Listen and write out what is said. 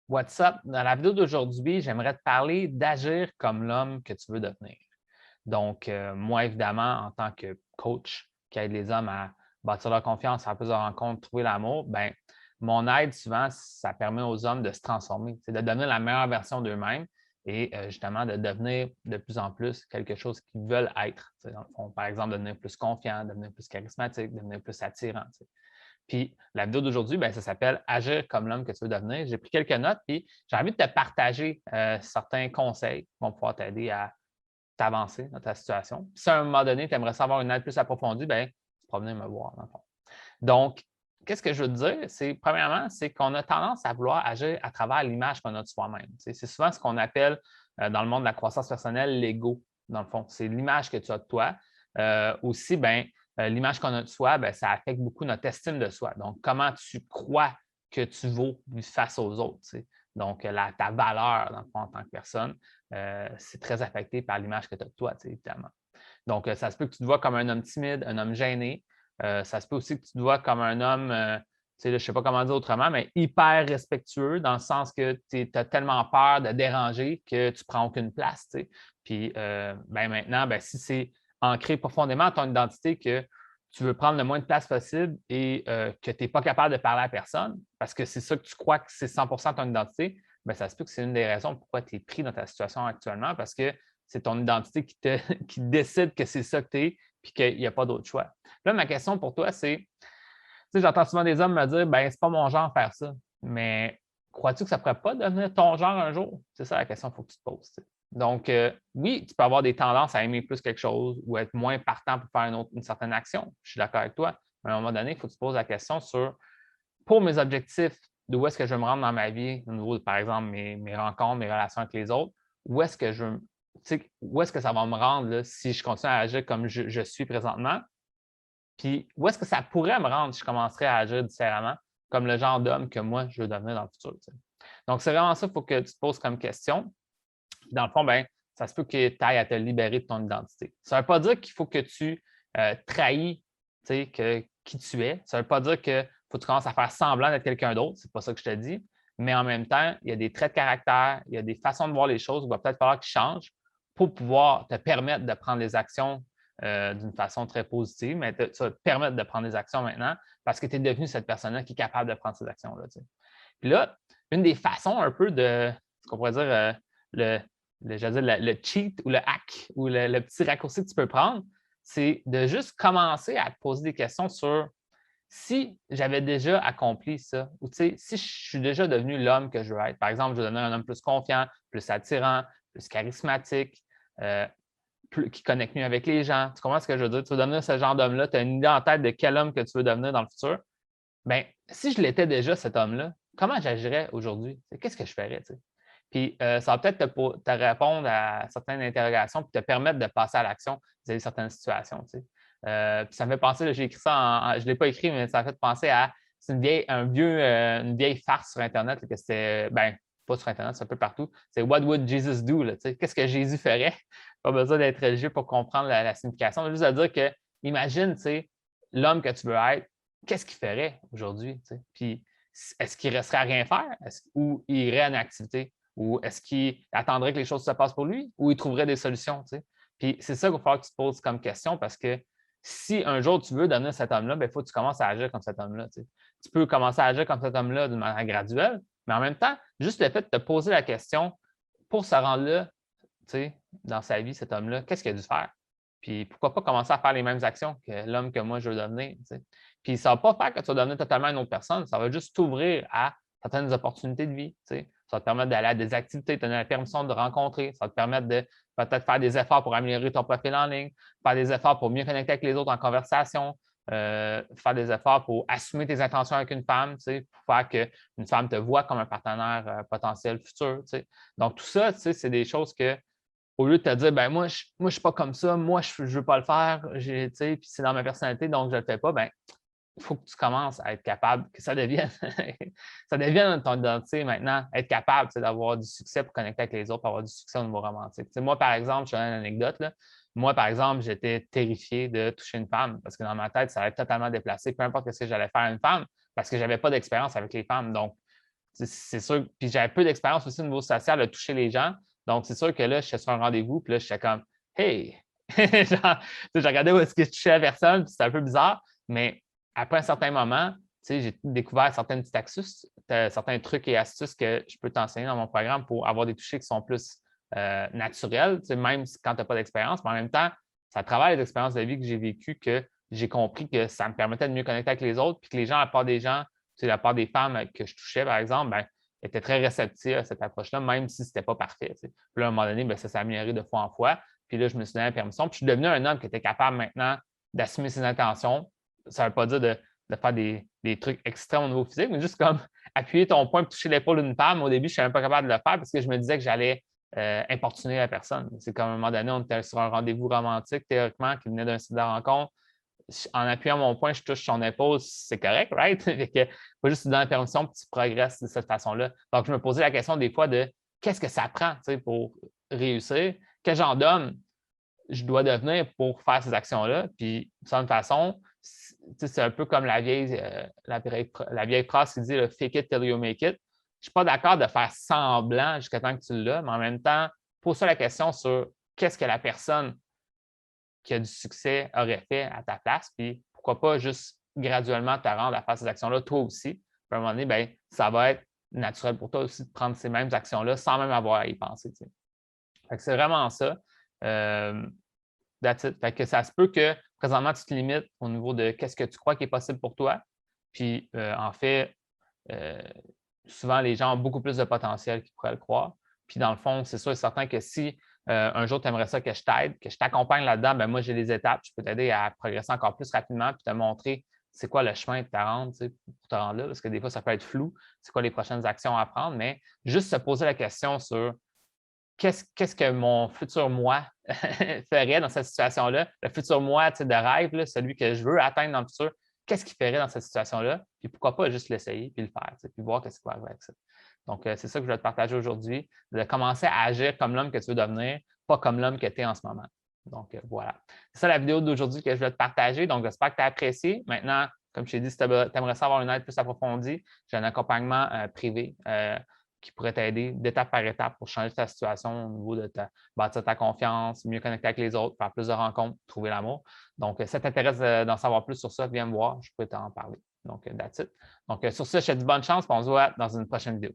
What's up? Dans la vidéo d'aujourd'hui, j'aimerais te parler d'agir comme l'homme que tu veux devenir. Donc, moi, évidemment, en tant que coach qui aide les hommes à bâtir leur confiance, faire plus de rencontres, trouver l'amour, ben, mon aide, souvent, ça permet aux hommes de se transformer, c'est de devenir la meilleure version d'eux-mêmes et justement de devenir de plus en plus quelque chose qu'ils veulent être. Dans le fond, par exemple, devenir plus confiant, devenir plus charismatique, devenir plus attirant. Puis la vidéo d'aujourd'hui, ben, ça s'appelle Agir comme l'homme que tu veux devenir. J'ai pris quelques notes, puis j'ai envie de te partager certains conseils qui vont pouvoir t'aider à t'avancer dans ta situation. Puis si à un moment donné, tu aimerais savoir une aide plus approfondie, ben, tu pourras venir me voir dans le fond. Donc, qu'est-ce que je veux te dire? C'est, premièrement, c'est qu'on a tendance à vouloir agir à travers l'image qu'on a de soi-même. C'est souvent ce qu'on appelle dans le monde de la croissance personnelle l'ego, dans le fond. C'est l'image que tu as de toi. Aussi, ben, l'image qu'on a de soi, ben, ça affecte beaucoup notre estime de soi. Donc, comment tu crois que tu vaux face aux autres. Donc, ta valeur, dans le fond, en tant que personne, c'est très affecté par l'image que tu as de toi, évidemment. Donc, ça se peut que tu te vois comme un homme timide, un homme gêné. Ça se peut aussi que tu te vois comme un homme, je ne sais pas comment dire autrement, mais hyper respectueux, dans le sens que tu as tellement peur de déranger que tu ne prends aucune place. Puis ben maintenant, ben, si c'est ancré profondément dans ton identité que tu veux prendre le moins de place possible et que tu n'es pas capable de parler à personne, parce que c'est ça que tu crois que c'est 100 ton identité, bien, ça se peut que c'est une des raisons pourquoi tu es pris dans ta situation actuellement, parce que c'est ton identité qui décide que c'est ça que tu es puis qu'il n'y a pas d'autre choix. Là, ma question pour toi, c'est, j'entends souvent des hommes me dire, ben c'est pas mon genre faire ça, mais crois-tu que ça ne pourrait pas devenir ton genre un jour? C'est ça la question qu'il faut que tu te poses. Donc, oui, tu peux avoir des tendances à aimer plus quelque chose ou être moins partant pour faire une certaine action. Je suis d'accord avec toi. Mais à un moment donné, il faut que tu te poses la question sur, pour mes objectifs, d'où est-ce que je veux me rendre dans ma vie, au niveau, par exemple, mes rencontres, mes relations avec les autres, où est-ce que où est-ce que ça va me rendre là, si je continue à agir comme je suis présentement? Puis où est-ce que ça pourrait me rendre si je commencerais à agir différemment, comme le genre d'homme que moi, je veux devenir dans le futur? Donc, c'est vraiment ça qu'il faut que tu te poses comme question. Dans le fond, ben, ça se peut que tu ailles à te libérer de ton identité. Ça ne veut pas dire qu'il faut que tu trahis qui tu es. Ça ne veut pas dire qu'il faut que tu commences à faire semblant d'être quelqu'un d'autre. Ce n'est pas ça que je te dis. Mais en même temps, il y a des traits de caractère, il y a des façons de voir les choses. Il va peut-être falloir qu'ils changent pour pouvoir te permettre de prendre des actions d'une façon très positive, mais ça va te permettre de prendre des actions maintenant parce que tu es devenu cette personne-là qui est capable de prendre ces actions-là. Puis là, une des façons un peu de ce qu'on pourrait dire le, le cheat ou le hack ou le petit raccourci que tu peux prendre, c'est de juste commencer à te poser des questions sur si j'avais déjà accompli ça, ou si je suis déjà devenu l'homme que je veux être. Par exemple, je veux devenir un homme plus confiant, plus attirant, plus charismatique, qui connecte mieux avec les gens. Tu comprends ce que je veux dire? Tu veux devenir ce genre d'homme-là, tu as une idée en tête de quel homme que tu veux devenir dans le futur. Bien, si je l'étais déjà, cet homme-là, comment j'agirais aujourd'hui? Qu'est-ce que je ferais? Puis ça va peut-être te répondre à certaines interrogations puis te permettre de passer à l'action vis-à-vis certaines situations. Puis ça me fait penser, j'ai écrit ça je ne l'ai pas écrit, mais ça me fait penser à c'est une vieille farce sur Internet que c'était, ben, pas sur Internet, c'est un peu partout. C'est What would Jesus do? Qu'est-ce que Jésus ferait? Pas besoin d'être religieux pour comprendre la signification. Juste à dire que, imagine, l'homme que tu veux être, qu'est-ce qu'il ferait aujourd'hui? Puis est-ce qu'il resterait à rien faire ou il irait à une activité? Ou est-ce qu'il attendrait que les choses se passent pour lui ou il trouverait des solutions? Puis c'est ça qu'il va falloir que tu te poses comme question parce que si un jour tu veux devenir cet homme-là, il faut que tu commences à agir comme cet homme-là. Tu peux commencer à agir comme cet homme-là d'une manière graduelle, mais en même temps, juste le fait de te poser la question pour se rendre là, dans sa vie, cet homme-là, qu'est-ce qu'il a dû faire? Puis pourquoi pas commencer à faire les mêmes actions que l'homme que moi je veux devenir? Puis ça ne va pas faire que tu vas devenir totalement une autre personne, ça va juste t'ouvrir à certaines opportunités de vie. Ça va te permettre d'aller à des activités, te donner la permission de rencontrer, ça va te permettre de peut-être faire des efforts pour améliorer ton profil en ligne, faire des efforts pour mieux connecter avec les autres en conversation, faire des efforts pour assumer tes intentions avec une femme, pour faire qu'une femme te voit comme un partenaire potentiel futur. Donc, tout ça, c'est des choses que, au lieu de te dire, ben moi, je ne suis pas comme ça, moi, je ne veux pas le faire, puis c'est dans ma personnalité, donc je ne le fais pas, ben il faut que tu commences à être capable, que ça devienne, ça devienne ton identité maintenant, être capable d'avoir du succès pour connecter avec les autres, pour avoir du succès au niveau romantique. Moi, par exemple, je te donne une anecdote. Là. Moi, par exemple, j'étais terrifié de toucher une femme parce que dans ma tête, ça allait être totalement déplacé, peu importe ce que j'allais faire à une femme, parce que je n'avais pas d'expérience avec les femmes. Donc, C'est sûr. Puis j'avais peu d'expérience aussi au niveau social de toucher les gens. Donc, c'est sûr que là, j'étais sur un rendez-vous, puis là, j'étais comme Hey! Genre, je regardais où est-ce que je touchais la personne, puis c'était un peu bizarre. Mais après un certain moment, j'ai découvert certaines petites astuces, certains trucs et astuces que je peux t'enseigner dans mon programme pour avoir des touchés qui sont plus naturels, même quand tu n'as pas d'expérience. Mais en même temps, ça travaille les expériences de vie que j'ai vécues que j'ai compris que ça me permettait de mieux connecter avec les autres, puis que les gens, la part des gens, la part des femmes que je touchais, par exemple, ben, étaient très réceptifs à cette approche-là, même si ce n'était pas parfait. Puis là, à un moment donné, ben, ça s'est amélioré de fois en fois. Puis là, je me suis donné la permission. Puis je suis devenu un homme qui était capable maintenant d'assumer ses intentions. Ça ne veut pas dire de faire des trucs extrêmes au niveau physique, mais juste comme appuyer ton poing et toucher l'épaule d'une femme. Au début, je ne suis même pas capable de le faire parce que je me disais que j'allais importuner la personne. C'est comme à un moment donné, on était sur un rendez-vous romantique, théoriquement, qui venait d'un site de rencontre. En appuyant mon poing, je touche son épaule, c'est correct, right? Fait que, faut juste te donner la permission que tu progresses de cette façon-là. Donc, je me posais la question des fois de qu'est-ce que ça prend pour réussir? Quel genre d'homme je dois devenir pour faire ces actions-là? Puis, de toute façon, c'est un peu comme la vieille phrase qui dit le fake it till you make it. Je ne suis pas d'accord de faire semblant jusqu'à temps que tu l'as, mais en même temps, pose-toi la question sur qu'est-ce que la personne qui a du succès aurait fait à ta place, puis pourquoi pas juste graduellement te rendre à faire ces actions-là, toi aussi. Puis à un moment donné, bien, ça va être naturel pour toi aussi de prendre ces mêmes actions-là sans même avoir à y penser. Fait que c'est vraiment ça. That's it. Fait que ça se peut que présentement, tu te limites au niveau de qu'est-ce que tu crois qui est possible pour toi. Puis en fait, souvent, les gens ont beaucoup plus de potentiel qu'ils pourraient le croire. Puis dans le fond, c'est sûr et certain que si un jour, tu aimerais ça que je t'aide, que je t'accompagne là-dedans, bien, moi, j'ai les étapes. Je peux t'aider à progresser encore plus rapidement puis te montrer c'est quoi le chemin de ta rendre pour te rendre là, parce que des fois, ça peut être flou. C'est quoi les prochaines actions à prendre, mais juste se poser la question sur qu'est-ce que mon futur moi ferait dans cette situation-là, le futur moi de rêve, là, celui que je veux atteindre dans le futur, qu'est-ce qu'il ferait dans cette situation-là, puis pourquoi pas juste l'essayer puis le faire, puis voir qu'est-ce qui va arriver avec ça. Donc, c'est ça que je vais te partager aujourd'hui, de commencer à agir comme l'homme que tu veux devenir, pas comme l'homme que tu es en ce moment. Donc, voilà. C'est ça la vidéo d'aujourd'hui que je vais te partager. Donc, j'espère que tu as apprécié. Maintenant, comme je t'ai dit, si tu aimerais savoir une aide plus approfondie, j'ai un accompagnement privé qui pourrait t'aider d'étape par étape pour changer ta situation au niveau de bâtir ta confiance, mieux connecter avec les autres, faire plus de rencontres, trouver l'amour. Donc, si ça t'intéresse d'en savoir plus sur ça, viens me voir, je peux t'en parler. Donc, that's it. Donc, sur ça, je te dis bonne chance et on se voit dans une prochaine vidéo.